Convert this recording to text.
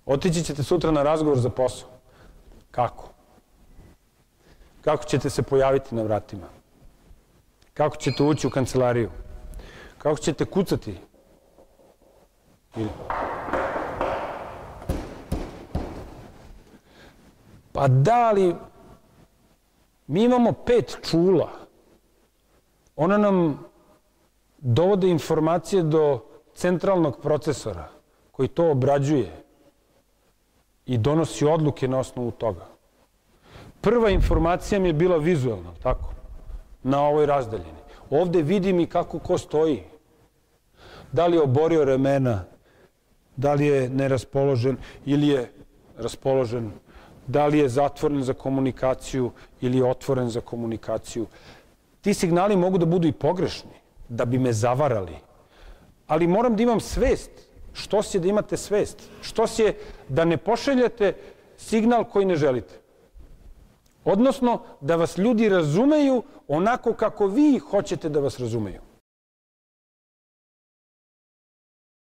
Otići ćete sutra na razgovor za posao. Kako? Kako ćete se pojaviti na vratima? Kako ćete ući u kancelariju? Kako ćete kucati? Pa da li mi imamo 5 čula. Ona nam dovode informacije do centralnog procesora koji to obrađuje i donosi odluke na osnovu toga. Prva informacija mi je bila vizualna, tako, na ovoj razdaljini. Ovde vidim i kako ko stoji. Da li je oborio ramena, da li je neraspoložen ili je raspoložen, da li je zatvoren za komunikaciju ili je otvoren za komunikaciju. Ti signali mogu da budu i pogrešni, da bi me zavarali. Ali moram da imam svest. Što si je da imate svest? Što si je da ne pošaljete signal koji ne želite? Odnosno, da vas ljudi razumeju onako kako vi hoćete da vas razumeju.